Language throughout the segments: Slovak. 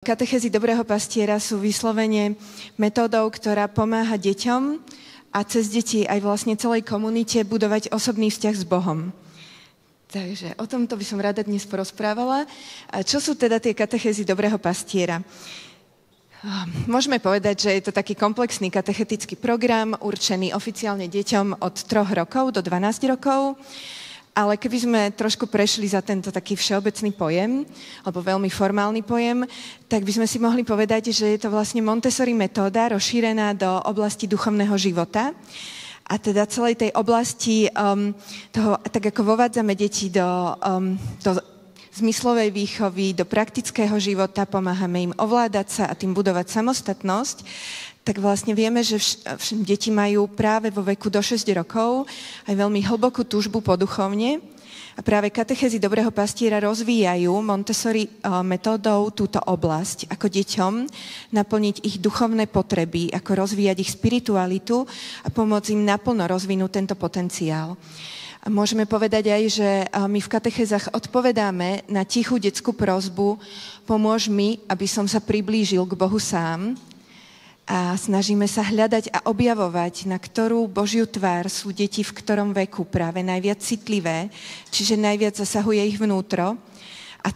Katechézy dobrého pastiera sú vyslovene metódou, ktorá pomáha deťom a cez deti aj vlastne celej komunite budovať osobný vzťah s Bohom. Takže o tomto by som rada dnes porozprávala. A čo sú teda tie katechézy dobrého pastiera? Môžeme povedať, že je to taký komplexný katechetický program určený oficiálne deťom od 3 rokov do 12 rokov. Ale keby sme trošku prešli za tento taký všeobecný pojem, alebo veľmi formálny pojem, tak by sme si mohli povedať, že je to vlastne Montessori metóda rozšírená do oblasti duchovného života. A teda celej tej oblasti toho, tak ako vovádzame deti do zmyslovej výchovy, do praktického života, pomáhame im ovládať sa a tým budovať samostatnosť, tak vlastne vieme, že deti majú práve vo veku do 6 rokov aj veľmi hlbokú túžbu po duchovne a práve katechézy dobrého pastiera rozvíjajú Montessori metódou túto oblasť, ako deťom naplniť ich duchovné potreby, ako rozvíjať ich spiritualitu a pomôcť im naplno rozvinúť tento potenciál. A môžeme povedať aj, že my v katechézach odpovedáme na tichú detskú prosbu: pomôž mi, aby som sa priblížil k Bohu sám. A snažíme sa hľadať a objavovať, na ktorú Božiu tvár sú deti v ktorom veku práve najviac citlivé, čiže najviac zasahuje ich vnútro. A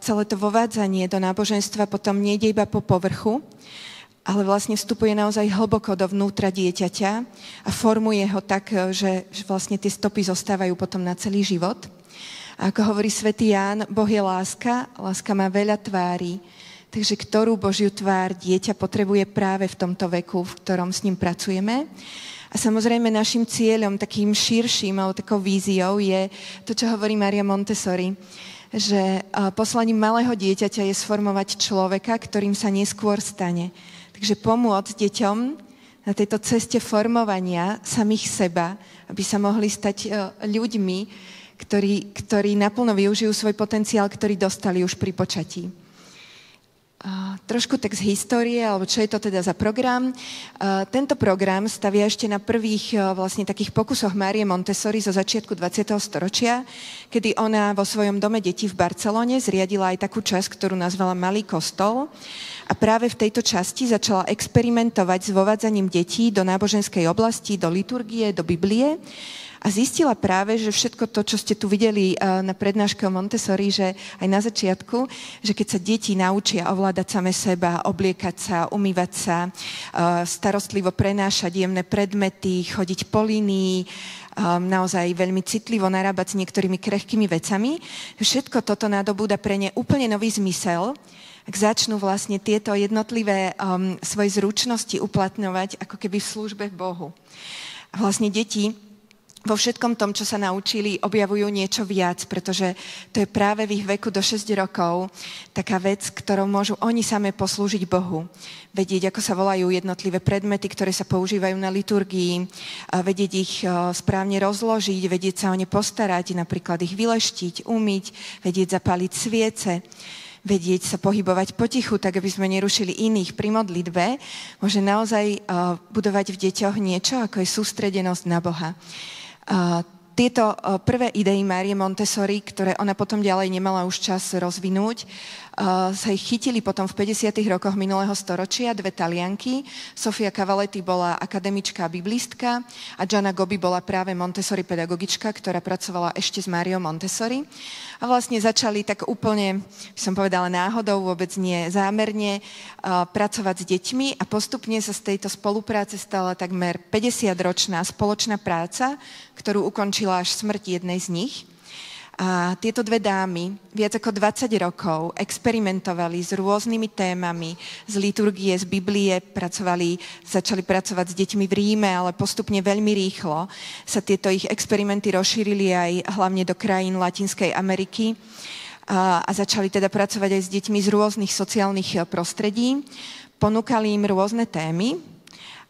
celé to vovádzanie do náboženstva potom nejde iba po povrchu, ale vlastne vstupuje naozaj hlboko do vnútra dieťaťa a formuje ho tak, že vlastne tie stopy zostávajú potom na celý život. A ako hovorí svätý Ján, Boh je láska, láska má veľa tvári. Takže ktorú Božiu tvár dieťa potrebuje práve v tomto veku, v ktorom s ním pracujeme. A samozrejme našim cieľom, takým širším, alebo takou víziou je to, čo hovorí Mária Montessori, že poslaním malého dieťaťa je sformovať človeka, ktorým sa neskôr stane. Takže pomôcť deťom na tejto ceste formovania samých seba, aby sa mohli stať ľuďmi, ktorí naplno využijú svoj potenciál, ktorý dostali už pri počatí. Trošku tak z histórie, alebo čo je to teda za program. Tento program stavia ešte na prvých vlastne takých pokusoch Márie Montessori zo začiatku 20. storočia, kedy ona vo svojom dome detí v Barcelone zriadila aj takú časť, ktorú nazvala Malý kostol. A práve v tejto časti začala experimentovať s vovádzaním detí do náboženskej oblasti, do liturgie, do Biblie. A zistila práve, že všetko to, čo ste tu videli na prednáške o Montessori, že aj na začiatku, že keď sa deti naučia ovládať same seba, obliekať sa, umývať sa, starostlivo prenášať jemné predmety, chodiť po línii, naozaj veľmi citlivo narábať s niektorými krehkými vecami, všetko toto nadobúda pre ne úplne nový zmysel, ak začnú vlastne tieto jednotlivé svoje zručnosti uplatňovať ako keby v službe Bohu. A vlastne deti vo všetkom tom, čo sa naučili, objavujú niečo viac, pretože to je práve v ich veku do 6 rokov taká vec, ktorou môžu oni same poslúžiť Bohu. Vedieť, ako sa volajú jednotlivé predmety, ktoré sa používajú na liturgii, vedieť ich správne rozložiť, vedieť sa o ne postarať, napríklad ich vyleštiť, umyť, vedieť zapáliť sviece, vedieť sa pohybovať potichu, tak aby sme nerušili iných pri modlitbe, môže naozaj budovať v deťoch niečo, ako je sústredenosť na Boha. Tieto prvé idei Márie Montessori, ktoré ona potom ďalej nemala už čas rozvinúť, sa ich chytili potom v 50. rokoch minulého storočia 2 Talianky. Sofia Cavalletti bola akademička a biblistka a Gianna Gobbi bola práve Montessori pedagogička, ktorá pracovala ešte s Máriou Montessori. A vlastne začali tak úplne, by som povedala náhodou, vôbec nie zámerne, pracovať s deťmi a postupne sa z tejto spolupráce stala takmer 50-ročná spoločná práca, ktorú ukončila až smrť jednej z nich. A tieto 2 dámy viac ako 20 rokov experimentovali s rôznymi témami, z liturgie, z Biblie, začali pracovať s deťmi v Ríme, ale postupne veľmi rýchlo sa tieto ich experimenty rozšírili aj hlavne do krajín Latinskej Ameriky a začali teda pracovať aj s deťmi z rôznych sociálnych prostredí. Ponúkali im rôzne témy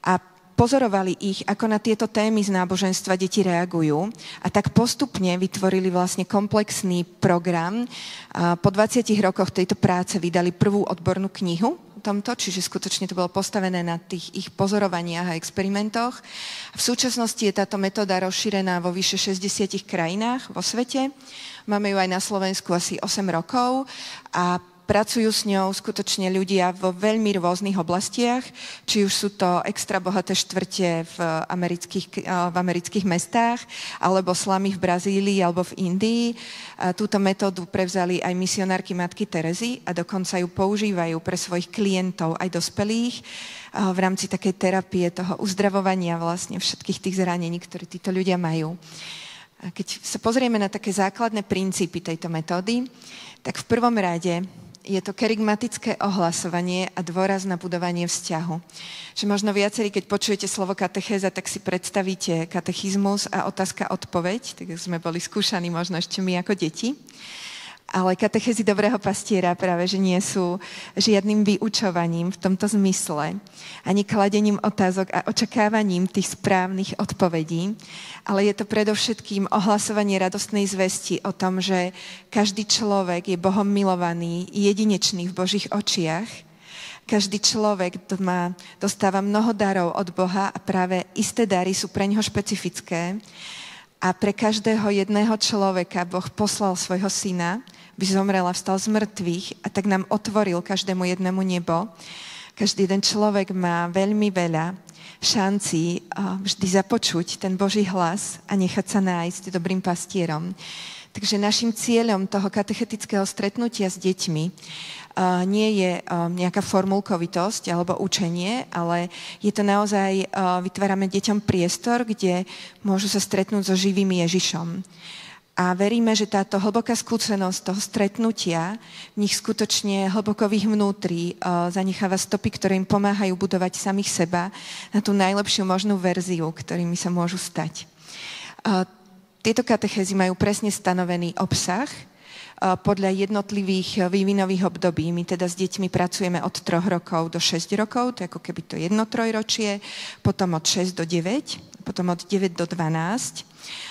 a pozorovali ich, ako na tieto témy z náboženstva deti reagujú a tak postupne vytvorili vlastne komplexný program. Po 20 rokoch tejto práce vydali prvú odbornú knihu o tomto, čiže skutočne to bolo postavené na tých ich pozorovaniach a experimentoch. V súčasnosti je táto metóda rozšírená vo vyše 60 krajinách vo svete. Máme ju aj na Slovensku asi 8 rokov a pracujú s ňou skutočne ľudia vo veľmi rôznych oblastiach, či už sú to extra bohaté štvrte v amerických mestách, alebo slamy v Brazílii alebo v Indii. Túto metódu prevzali aj misionárky Matky Terezy a dokonca ju používajú pre svojich klientov aj dospelých v rámci takej terapie toho uzdravovania vlastne všetkých tých zranení, ktoré títo ľudia majú. A keď sa pozrieme na také základné princípy tejto metódy, tak v prvom rade je to kerygmatické ohlasovanie a dôraz na budovanie vzťahu. Že možno viacerí, keď počujete slovo katechéza, tak si predstavíte katechizmus a otázka-odpoveď, tak sme boli skúšaní možno ešte my ako deti. Ale katechézy dobrého pastiera práve, že nie sú žiadnym vyučovaním v tomto zmysle, ani kladením otázok a očakávaním tých správnych odpovedí, ale je to predovšetkým ohlasovanie radostnej zvesti o tom, že každý človek je Bohom milovaný, jedinečný v Božích očiach. Každý človek dostáva mnoho darov od Boha a práve isté dary sú pre neho špecifické. A pre každého jedného človeka Boh poslal svojho syna, by zomrel a vstal z mŕtvych a tak nám otvoril každému jednému nebo. Každý jeden človek má veľmi veľa šancí vždy započuť ten Boží hlas a nechať sa nájsť dobrým pastierom. Takže našim cieľom toho katechetického stretnutia s deťmi nie je nejaká formulkovitosť alebo učenie, ale je to naozaj, vytvárame deťom priestor, kde môžu sa stretnúť so živým Ježišom. A veríme, že táto hlboká skúsenosť toho stretnutia v nich skutočne hlboko v ich vnútri zanecháva stopy, ktoré im pomáhajú budovať samých seba na tú najlepšiu možnú verziu, ktorými sa môžu stať. Tieto katechézy majú presne stanovený obsah podľa jednotlivých vývinových období. My teda s deťmi pracujeme od 3 rokov do 6 rokov, to je ako keby to jedno trojročie, potom od 6 do 9, potom od 9 do 12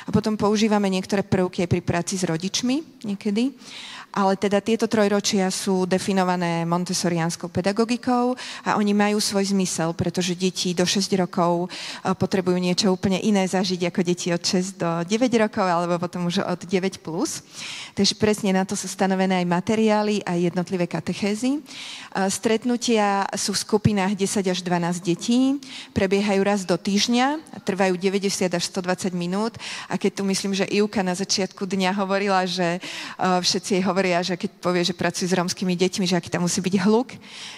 a potom používame niektoré prvky aj pri práci s rodičmi niekedy. Ale teda tieto trojročia sú definované montessoriánskou pedagogikou a oni majú svoj zmysel, pretože deti do 6 rokov potrebujú niečo úplne iné zažiť ako deti od 6 do 9 rokov alebo potom už od 9+. Takže presne na to sú stanovené aj materiály a jednotlivé katechézy. Stretnutia sú v skupinách 10 až 12 detí, prebiehajú raz do týždňa, trvajú 90 až 120 minút a keď tu myslím, že Ivka na začiatku dňa hovorila, že všetci jej hovoria, že keď povie, že pracuje s rómskymi deťmi, že aký tam musí byť hluk,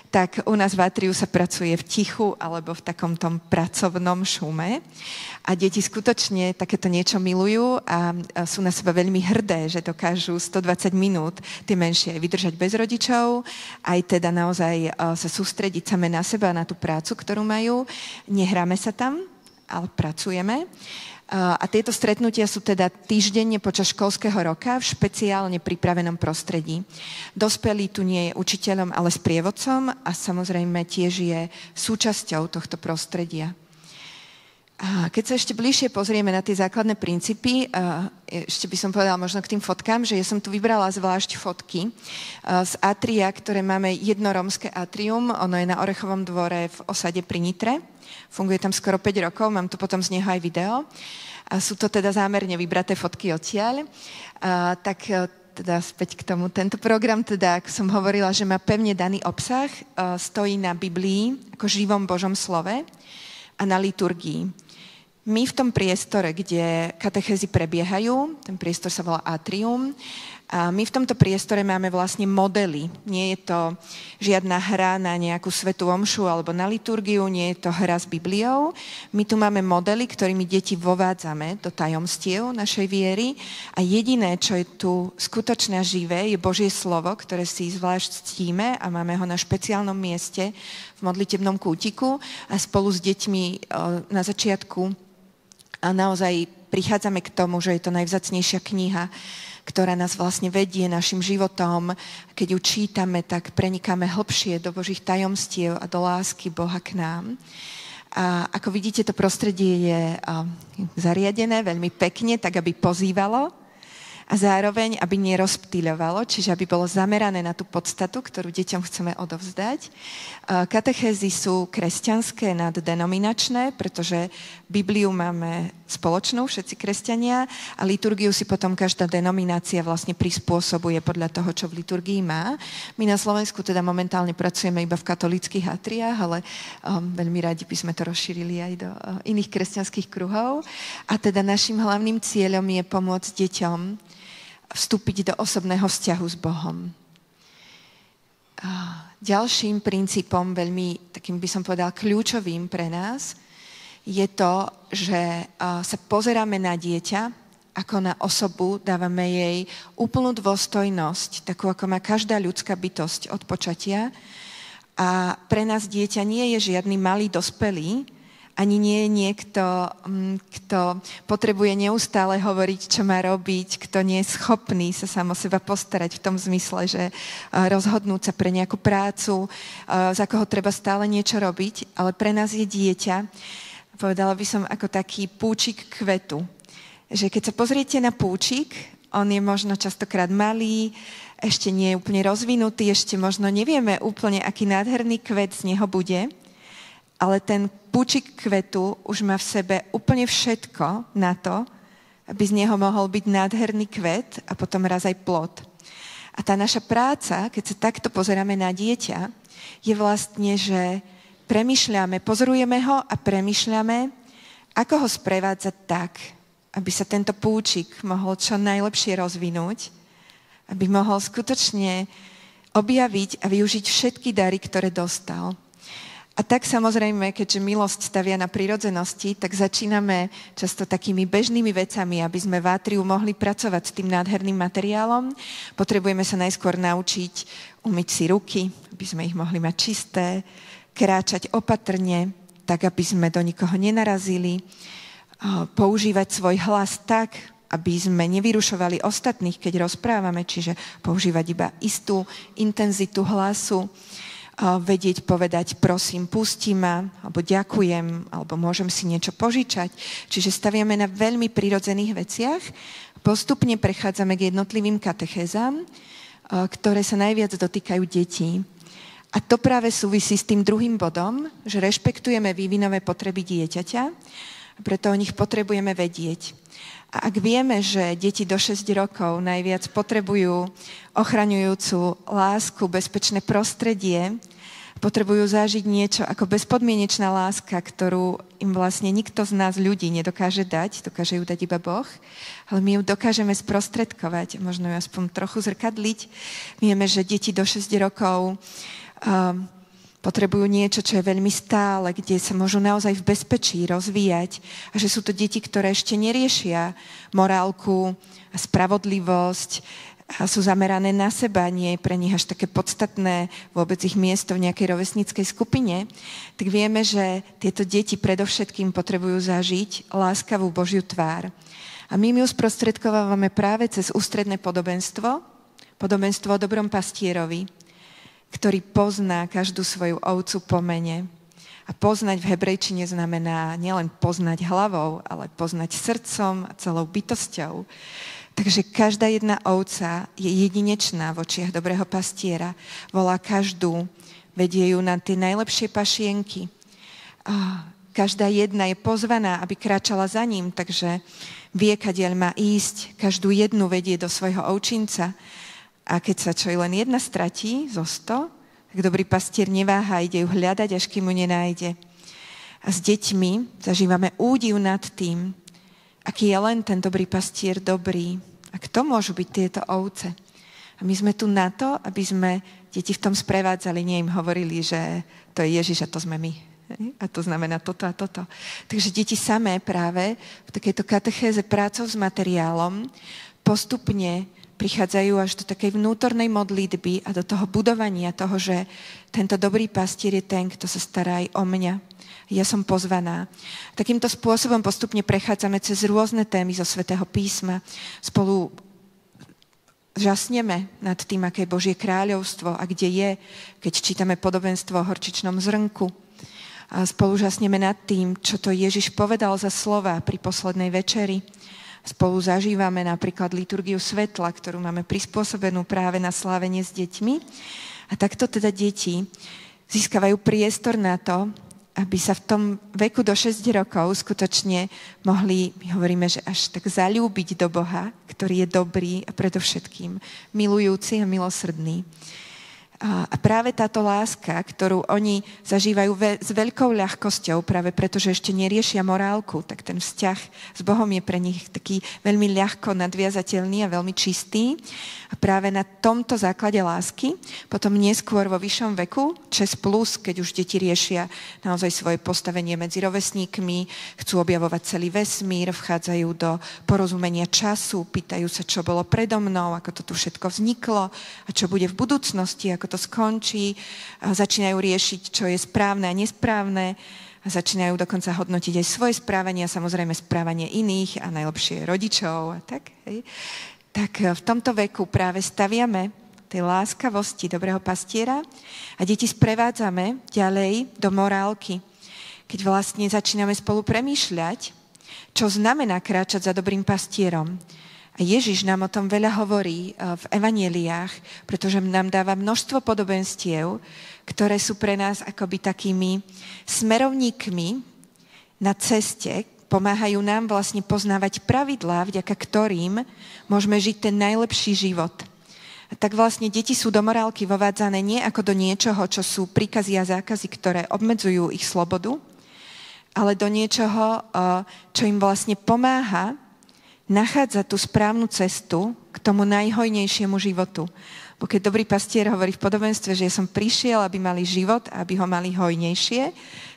tak u nás v Atriu sa pracuje v tichu alebo v takom tom pracovnom šume. A deti skutočne takéto niečo milujú a sú na seba veľmi hrdé, že dokážu 120 minút tie menšie aj vydržať bez rodičov, aj teda naozaj sa sústrediť same na seba, na tú prácu, ktorú majú. Nehráme sa tam, ale pracujeme. A tieto stretnutia sú teda týždenne počas školského roka v špeciálne pripravenom prostredí. Dospelý tu nie je učiteľom, ale sprievodcom a samozrejme tiež je súčasťou tohto prostredia. A keď sa ešte bližšie pozrieme na tie základné princípy, ešte by som povedala možno k tým fotkám, že ja som tu vybrala zvlášť fotky z atria, ktoré máme jedno rómske atrium, ono je na Orechovom dvore v osade pri Nitre. Funguje tam skoro 5 rokov, mám tu potom z neho aj video. A sú to teda zámerne vybraté fotky odtiaľ. Teda späť k tomu. Tento program, teda, ako som hovorila, že má pevne daný obsah, stojí na Biblii ako živom Božom slove a na liturgii. My v tom priestore, kde katechézy prebiehajú, ten priestor sa volá atrium, a my v tomto priestore máme vlastne modely. Nie je to žiadna hra na nejakú svätú omšu alebo na liturgiu, nie je to hra s Bibliou. My tu máme modely, ktorými deti vovádzame do tajomstiev našej viery a jediné, čo je tu skutočné a živé, je Božie slovo, ktoré si zvlášť ctíme a máme ho na špeciálnom mieste v modlitebnom kútiku a spolu s deťmi na začiatku a naozaj prichádzame k tomu, že je to najvzácnejšia kniha, ktorá nás vlastne vedie našim životom. Keď ju čítame, tak prenikáme hlbšie do Božích tajomstiev a do lásky Boha k nám. A ako vidíte, to prostredie je zariadené veľmi pekne, tak aby pozývalo. a zároveň, aby nerozptýľovalo, čiže aby bolo zamerané na tú podstatu, ktorú deťom chceme odovzdať. Katechézy sú kresťanské naddenominačné, pretože Bibliu máme spoločnú, všetci kresťania, a liturgiu si potom každá denominácia vlastne prispôsobuje podľa toho, čo v liturgii má. My na Slovensku teda momentálne pracujeme iba v katolíckych atriách, ale veľmi radi by sme to rozšírili aj do iných kresťanských kruhov. A teda našim hlavným cieľom je pomôcť deťom vstúpiť do osobného vzťahu s Bohom. Ďalším princípom, veľmi takým by som povedal kľúčovým pre nás, je to, že sa pozeráme na dieťa ako na osobu, dávame jej úplnú dôstojnosť, takú ako má každá ľudská bytosť od počatia. A pre nás dieťa nie je žiadny malý dospelý, ani nie je niekto, kto potrebuje neustále hovoriť, čo má robiť, kto nie je schopný sa sám o seba postarať v tom zmysle, že rozhodnúť sa pre nejakú prácu, za koho treba stále niečo robiť, ale pre nás je dieťa, povedala by som, ako taký púčik kvetu. Že keď sa pozriete na púčik, on je možno častokrát malý, ešte nie je úplne rozvinutý, ešte možno nevieme úplne, aký nádherný kvet z neho bude, ale ten púčik kvetu už má v sebe úplne všetko na to, aby z neho mohol byť nádherný kvet a potom raz aj plod. A tá naša práca, keď sa takto pozeráme na dieťa, je vlastne, že premýšľame, pozorujeme ho a premýšľame, ako ho sprevádzať tak, aby sa tento púčik mohol čo najlepšie rozvinúť, aby mohol skutočne objaviť a využiť všetky dary, ktoré dostal. A tak samozrejme, keďže milosť stavia na prirodzenosti, tak začíname často takými bežnými vecami, aby sme v atriu mohli pracovať s tým nádherným materiálom. Potrebujeme sa najskôr naučiť umyť si ruky, aby sme ich mohli mať čisté, kráčať opatrne, tak aby sme do nikoho nenarazili, používať svoj hlas tak, aby sme nevyrušovali ostatných, keď rozprávame, čiže používať iba istú intenzitu hlasu, vedieť povedať prosím, pusti ma, alebo ďakujem, alebo môžem si niečo požičať. Čiže staviame na veľmi prirodzených veciach. Postupne prechádzame k jednotlivým katechézám, ktoré sa najviac dotýkajú detí. A to práve súvisí s tým druhým bodom, že rešpektujeme vývinové potreby dieťaťa, preto o nich potrebujeme vedieť. A ak vieme, že deti do 6 rokov najviac potrebujú ochraňujúcu lásku, bezpečné prostredie, potrebujú zažiť niečo ako bezpodmienečná láska, ktorú im vlastne nikto z nás ľudí nedokáže dať, dokáže ju dať iba Boh, ale my ju dokážeme sprostredkovať, možno ju aspoň trochu zrkadliť. Vieme, že deti do 6 rokov potrebujú niečo, čo je veľmi stále, kde sa môžu naozaj v bezpečí rozvíjať a že sú to deti, ktoré ešte neriešia morálku a spravodlivosť a sú zamerané na seba, nie je pre nich až také podstatné vôbec ich miesto v nejakej rovesníckej skupine, tak vieme, že tieto deti predovšetkým potrebujú zažiť láskavú Božiu tvár. A my ju sprostredkovávame práve cez ústredné podobenstvo o dobrom pastierovi, ktorý pozná každú svoju ovcu po mene. A poznať v hebrejčine znamená nielen poznať hlavou, ale poznať srdcom a celou bytosťou. Takže každá jedna ovca je jedinečná v očiach dobrého pastiera. Volá každú, vedie ju na tie najlepšie pašienky. A každá jedna je pozvaná, aby kráčala za ním, takže vie, kadiaľ má ísť. Každú jednu vedie do svojho ovčinca. A keď sa čo len jedna stratí zo 100, tak dobrý pastier neváha, ide ju hľadať, až kým ju nenájde. A s deťmi zažívame údiv nad tým, aký je len ten dobrý pastier dobrý. A kto môžu byť tieto ovce? A my sme tu na to, aby sme deti v tom sprevádzali, nie im hovorili, že to je Ježiš a to sme my. A to znamená toto a toto. Takže deti samé práve v takejto katechéze prácou s materiálom postupne prichádzajú až do takej vnútornej modlitby a do toho budovania toho, že tento dobrý pastier je ten, kto sa stará aj o mňa. Ja som pozvaná. Takýmto spôsobom postupne prechádzame cez rôzne témy zo Svätého písma. Spolu žasneme nad tým, aké je Božie kráľovstvo a kde je, keď čítame podobenstvo o horčičnom zrnku. A spolu žasneme nad tým, čo to Ježiš povedal za slova pri poslednej večeri. Spolu zažívame napríklad liturgiu svetla, ktorú máme prispôsobenú práve na slávenie s deťmi. A takto teda deti získavajú priestor na to, aby sa v tom veku do 6 rokov skutočne mohli, my hovoríme, že až tak zaľúbiť do Boha, ktorý je dobrý a predovšetkým milujúci a milosrdný. A práve táto láska, ktorú oni zažívajú s veľkou ľahkosťou, práve preto, že ešte neriešia morálku, tak ten vzťah s Bohom je pre nich taký veľmi ľahko nadviazateľný a veľmi čistý. A práve na tomto základe lásky, potom neskôr vo vyššom veku, 6+, keď už deti riešia naozaj svoje postavenie medzi rovesníkmi, chcú objavovať celý vesmír, vchádzajú do porozumenia času, pýtajú sa, čo bolo predo mnou, ako to tu všetko vzniklo a čo bude v budúcnosti, ako to skončí, začínajú riešiť, čo je správne a nesprávne a začínajú dokonca hodnotiť aj svoje správanie a samozrejme správanie iných a najlepšie rodičov a tak. Hej. Tak v tomto veku práve staviame tej láskavosti dobrého pastiera a deti sprevádzame ďalej do morálky, keď vlastne začíname spolu premýšľať, čo znamená kráčať za dobrým pastierom. A Ježiš nám o tom veľa hovorí v evanjeliách, pretože nám dáva množstvo podobenstiev, ktoré sú pre nás akoby takými smerovníkmi na ceste, pomáhajú nám vlastne poznávať pravidlá, vďaka ktorým môžeme žiť ten najlepší život. A tak vlastne deti sú do morálky vovádzané nie ako do niečoho, čo sú príkazy a zákazy, ktoré obmedzujú ich slobodu, ale do niečoho, čo im vlastne pomáha nachádzať tú správnu cestu k tomu najhojnejšiemu životu. Bo keď dobrý pastier hovorí v podobenstve, že ja som prišiel, aby mali život, aby ho mali hojnejšie,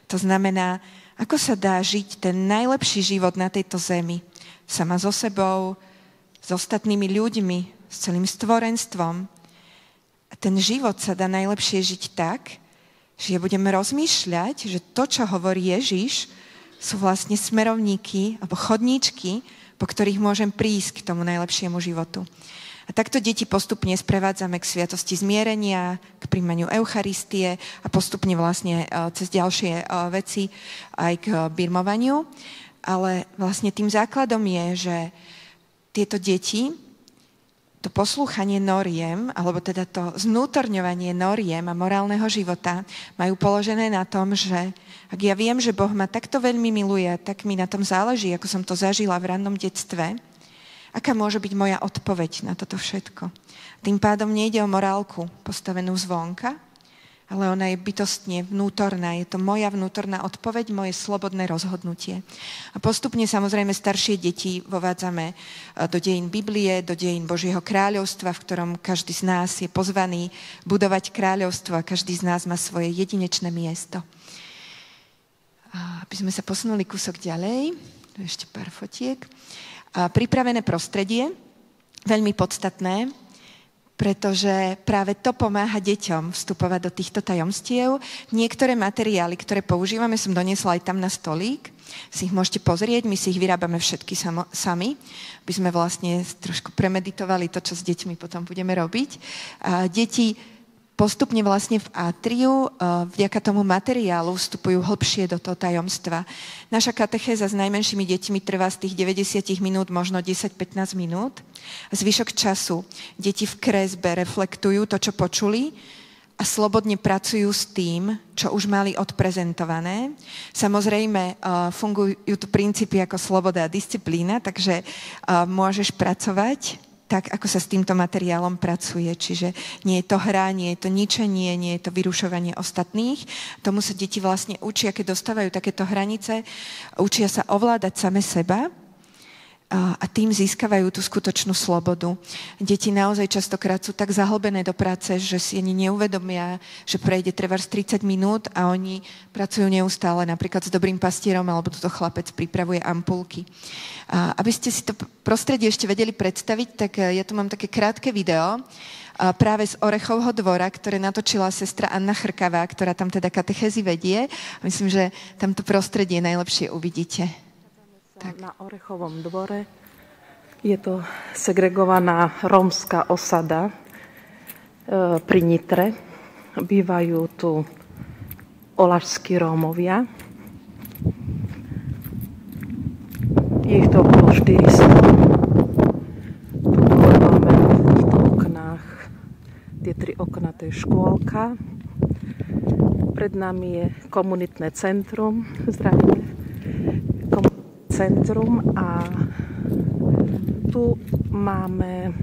to znamená, ako sa dá žiť ten najlepší život na tejto zemi? Sama so sebou, s ostatnými ľuďmi, s celým stvorenstvom. A ten život sa dá najlepšie žiť tak, že budeme rozmýšľať, že to, čo hovorí Ježiš, sú vlastne smerovníky alebo chodníčky, po ktorých môžem prísť k tomu najlepšiemu životu. A takto deti postupne sprevádzame k sviatosti zmierenia, k príjmaniu Eucharistie a postupne vlastne cez ďalšie veci aj k birmovaniu. Ale vlastne tým základom je, že tieto deti, to poslúchanie noriem, alebo teda to znútorňovanie noriem a morálneho života majú položené na tom, že ak ja viem, že Boh ma takto veľmi miluje, tak mi na tom záleží, ako som to zažila v rannom detstve, aká môže byť moja odpoveď na toto všetko. Tým pádom nejde o morálku postavenú zvonka, ale ona je bytostne vnútorná. Je to moja vnútorná odpoveď, moje slobodné rozhodnutie. A postupne samozrejme staršie deti vovádzame do dejín Biblie, do dejín Božieho kráľovstva, v ktorom každý z nás je pozvaný budovať kráľovstvo a každý z nás má svoje jedinečné miesto. Aby sme sa posunuli kúsok ďalej, ešte pár fotiek. Pripravené prostredie, veľmi podstatné, pretože práve to pomáha deťom vstupovať do týchto tajomstiev. Niektoré materiály, ktoré používame, som doniesla aj tam na stolík, si ich môžete pozrieť, my si ich vyrábame všetky sami, aby sme vlastne trošku premeditovali to, čo s deťmi potom budeme robiť. Deti postupne vlastne v atriu vďaka tomu materiálu vstupujú hlbšie do toho tajomstva. Naša katechéza s najmenšími deťmi trvá z tých 90 minút možno 10-15 minút. Zvyšok času deti v kresbe reflektujú to, čo počuli a slobodne pracujú s tým, čo už mali odprezentované. Samozrejme fungujú tu princípy ako sloboda a disciplína, takže môžeš pracovať tak, ako sa s týmto materiálom pracuje. Čiže nie je to hra, nie je to ničenie, nie je to vyrušovanie ostatných. Tomu sa deti vlastne učia, keď dostávajú takéto hranice, učia sa ovládať same seba a tým získavajú tú skutočnú slobodu. Deti naozaj častokrát sú tak zahlbené do práce, že si ani neuvedomia, že prejde trebárs 30 minút a oni pracujú neustále, napríklad s dobrým pastierom, alebo toto chlapec pripravuje ampulky. Aby ste si to prostredie ešte vedeli predstaviť, tak ja tu mám také krátke video práve z Orechovho dvora, ktoré natočila sestra Anna Chrkavá, ktorá tam teda katechézy vedie. Myslím, že tamto prostredie najlepšie uvidíte. Tak. Na Orechovom dvore je to segregovaná rómska osada pri Nitre. Bývajú tu olašskí Rómovia. Je ich to okolo 400. škôlka. Pred nami je komunitné centrum, zdravíme, komunitné centrum a tu máme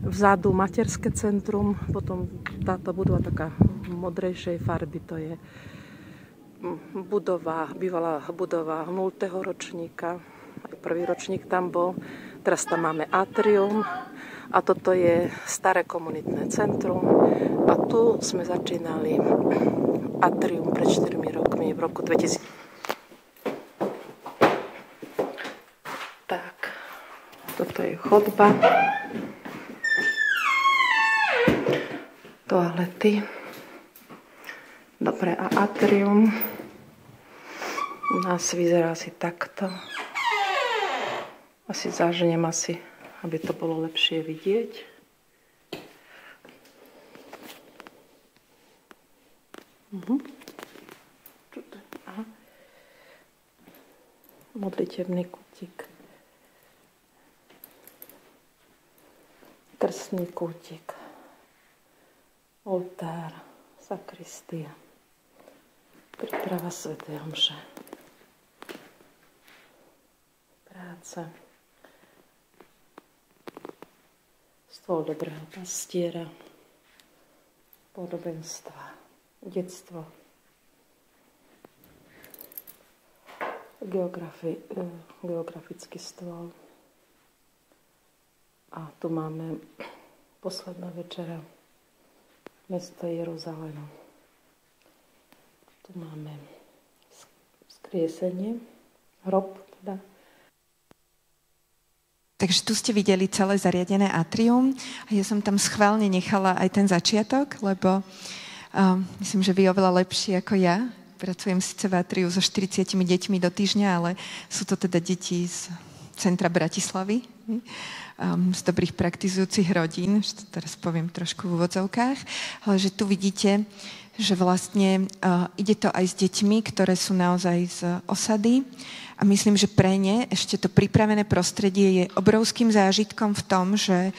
vzadu materské centrum, potom táto budova taká modrejšej farby, to je budova, bývalá budova 0. ročníka, aj prvý ročník tam bol, teraz tam máme atrium a toto je staré komunitné centrum a tu sme začínali atrium pred 4 rokmi, v roku 2000. Tak, toto je chodba, toalety. Dobre, a atrium u nás vyzerá asi takto. Asi zaženiem aby to bolo lepšie vidieť. Aha. Modlitebný kútik. Krstný kútik. Oltár. Sakristia. Príprava svätej omše. Práca. Stôl dobrého pastiera. Podobenstva. Detstvo. Geografický stôl. A tu máme posledná večera. Mesto Jeruzalém. Tu máme vzkriesenie, hrob teda. Takže tu ste videli celé zariadené atrium a ja som tam schválne nechala aj ten začiatok, lebo myslím, že vy oveľa lepšie ako ja. Pracujem síce v atriu so 40 deťmi do týždňa, ale sú to teda deti z centra Bratislavy, z dobrých praktizujúcich rodín, že to teraz poviem trošku v úvodzovkách, ale že tu vidíte, že vlastne ide to aj s deťmi, ktoré sú naozaj z osady a myslím, že pre ne ešte to pripravené prostredie je obrovským zážitkom v tom, že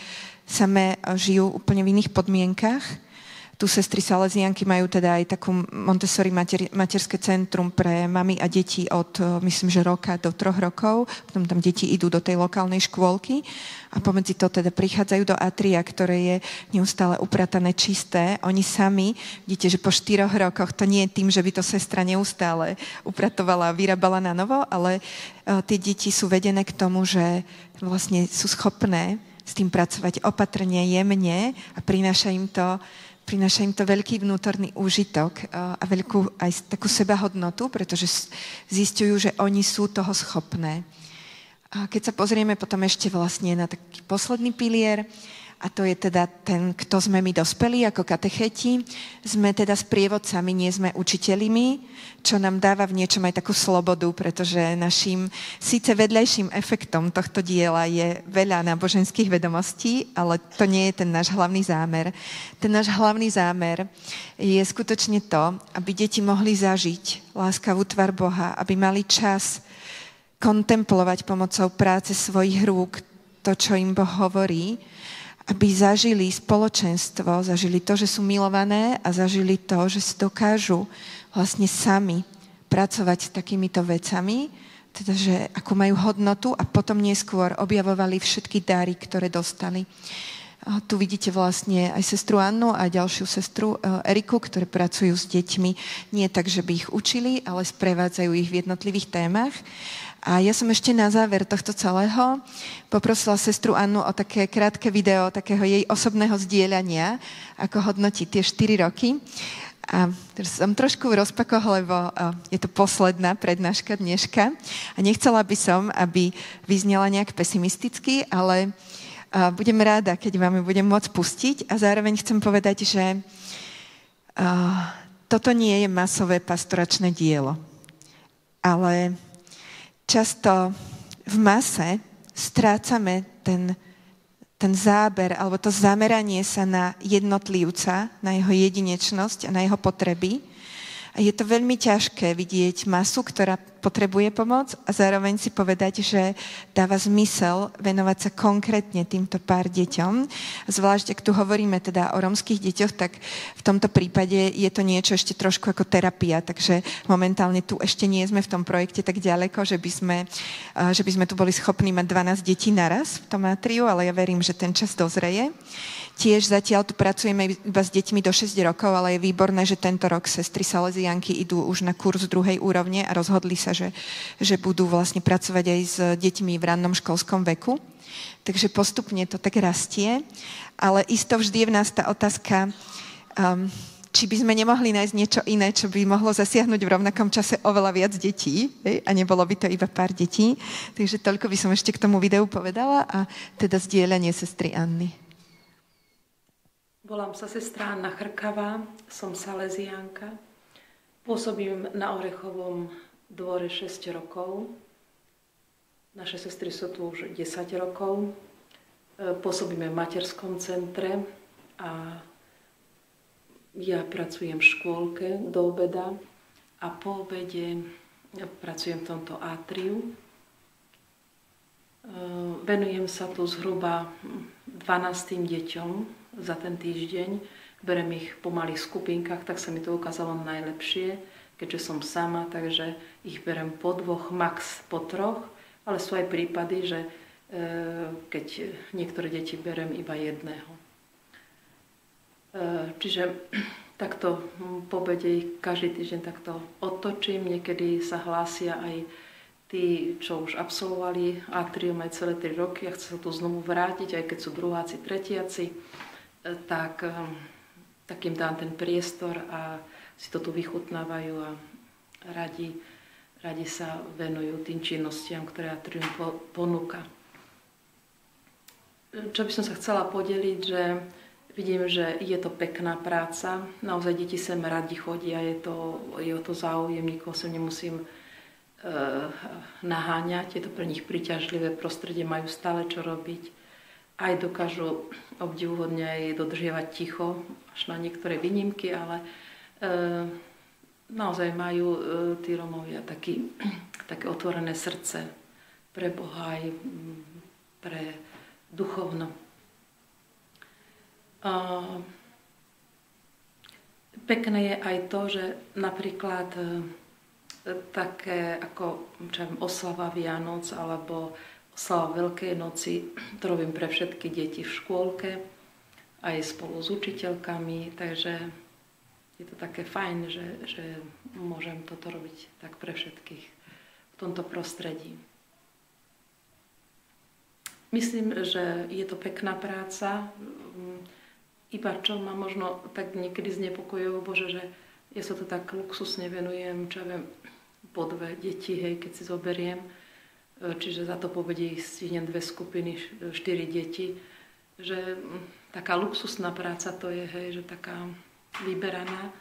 same žijú úplne v iných podmienkach. Tu sestry Salesianky majú teda aj takú Montessori materské centrum pre mami a deti od, myslím, že roka do 3 rokov. Potom tam deti idú do tej lokálnej škôlky a pomedzi to teda prichádzajú do atria, ktoré je neustále upratané, čisté. Oni sami, vidíte, že po 4 rokoch, to nie je tým, že by to sestra neustále upratovala a vyrábala na novo, ale tie deti sú vedené k tomu, že vlastne sú schopné s tým pracovať opatrne, jemne a prináša im to veľký vnútorný úžitok a veľkú aj takú sebahodnotu, pretože zisťujú, že oni sú toho schopné. A keď sa pozrieme potom ešte vlastne na taký posledný pilier, a to je teda ten, kto sme my dospelí ako katechéti, sme teda sprievodcami, nie sme učiteľmi, čo nám dáva v niečom aj takú slobodu, pretože našim síce vedľajším efektom tohto diela je veľa náboženských vedomostí, ale to nie je ten náš hlavný zámer. Ten náš hlavný zámer je skutočne to, aby deti mohli zažiť láskavú tvár Boha, aby mali čas kontemplovať pomocou práce svojich rúk to, čo im Boh hovorí, aby zažili spoločenstvo, zažili to, že sú milované a zažili to, že si dokážu vlastne sami pracovať s takýmito vecami, teda, že akú majú hodnotu a potom neskôr objavovali všetky dary, ktoré dostali. A tu vidíte vlastne aj sestru Annu a ďalšiu sestru Eriku, ktoré pracujú s deťmi. Nie tak, že by ich učili, ale sprevádzajú ich v jednotlivých témach. A ja som ešte na záver tohto celého poprosila sestru Annu o také krátke video, takého jej osobného zdieľania, ako hodnotí tie 4 roky. A teraz som trošku v rozpakoch, lebo je to posledná prednáška dneška. A nechcela by som, aby vyznela nejak pesimisticky, ale budem ráda, keď vám ju budem môcť pustiť. A zároveň chcem povedať, že toto nie je masové pastoračné dielo. Ale často v mase strácame ten záber alebo to zameranie sa na jednotlivca, na jeho jedinečnosť a na jeho potreby. A je to veľmi ťažké vidieť masu, ktorá potrebuje pomoc a zároveň si povedať, že dáva zmysel venovať sa konkrétne týmto pár deťom. Zvlášť, ak tu hovoríme teda o rómskych deťoch, tak v tomto prípade je to niečo ešte trošku ako terapia, takže momentálne tu ešte nie sme v tom projekte tak ďaleko, že by sme tu boli schopní mať 12 detí naraz v tom atriu, ale ja verím, že ten čas dozreje. Tiež zatiaľ tu pracujeme iba s deťmi do 6 rokov, ale je výborné, že tento rok sestry Salesianky idú už na kurz 2. úrovne a rozhodli sa, že budú vlastne pracovať aj s deťmi v rannom školskom veku. Takže postupne to tak rastie, ale isto vždy je v nás tá otázka, či by sme nemohli nájsť niečo iné, čo by mohlo zasiahnuť v rovnakom čase oveľa viac detí, a nebolo by to iba pár detí. Takže toľko by som ešte k tomu videu povedala a teda zdieľanie sestry Anny. Volám sa sestra Anna Chrkavá, som Salesiánka. Pôsobím na Orechovom dvore 6 rokov. Naše sestry sú tu už 10 rokov. Pôsobíme v materskom centre a ja pracujem v škôlke do obeda a po obede pracujem v tomto atriu. Venujem sa tu zhruba 12 deťom za ten týždeň. Berem ich po malých skupinkách, tak sa mi to ukázalo najlepšie, keďže som sama, takže ich berem po 2, max po 3, ale sú aj prípady, že keď niektoré deti berem iba jedného. Čiže takto po obede ich každý týždeň takto otočím. Niekedy sa hlásia aj tí, čo už absolvovali atrium aj celé 3 roky a chcú sa tu znovu vrátiť, aj keď sú druháci, tretiaci, tak im dám ten priestor a si to tu vychutnávajú a radi sa venujú tým činnostiam, ktoré atrium ponúka. Čo by som sa chcela podeliť, že vidím, že je to pekná práca. Naozaj deti sem radi chodia, je o to záujem, nikoho sem nemusím naháňať. Je to pre nich príťažlivé prostredie, majú stále čo robiť. Aj dokážu obdivuhodne aj dodržiavať ticho, až na niektoré výnimky, ale naozaj majú tí Rómovia také otvorené srdce pre Boha aj pre duchovno. Pekné je aj to, že napríklad také ako oslava Vianoc alebo oslava Veľkej noci, to robím pre všetky deti v škôlke, aj spolu s učiteľkami, takže je to také fajn, že môžem toto robiť tak pre všetkých v tomto prostredí. Myslím, že je to pekná práca, iba čo ma možno tak niekedy znepokojujú, Bože, že ja sa to tak luxusne venujem, čo ja viem, po 2 deti, hej, keď si zoberiem, čiže za to povedie ich stihnem 2 skupiny, 4 deti, že taká luxusná práca to je, hej, že taká vyberaná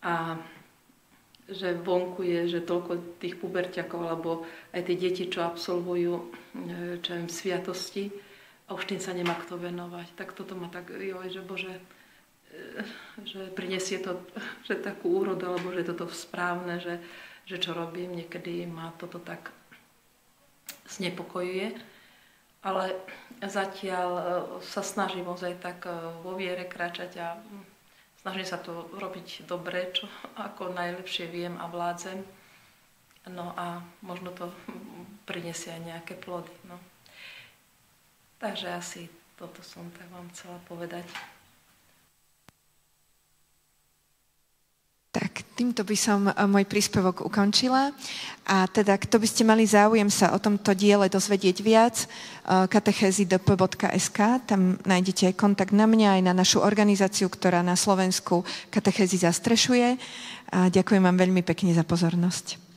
a že vonku je, že toľko tých puberťakov alebo aj tie deti, čo absolvujú čo viem, sviatosti a už tým sa nemá kto venovať. Tak toto ma tak, že Bože, že prinesie to že takú úrodu, alebo že je toto správne, že čo robím, niekedy ma toto tak znepokojuje. Ale zatiaľ sa snažím ozaj tak vo viere kráčať a snažím sa to robiť dobre, čo ako najlepšie viem a vládzem. No a možno to prinesie aj nejaké plody. No. Takže asi toto som tak vám chcela povedať. Tak, týmto by som môj príspevok ukončila. A teda, kto by ste mali záujem sa o tomto diele dozvedieť viac, katechezidp.sk, tam nájdete aj kontakt na mňa, aj na našu organizáciu, ktorá na Slovensku katechézy zastrešuje. A ďakujem vám veľmi pekne za pozornosť.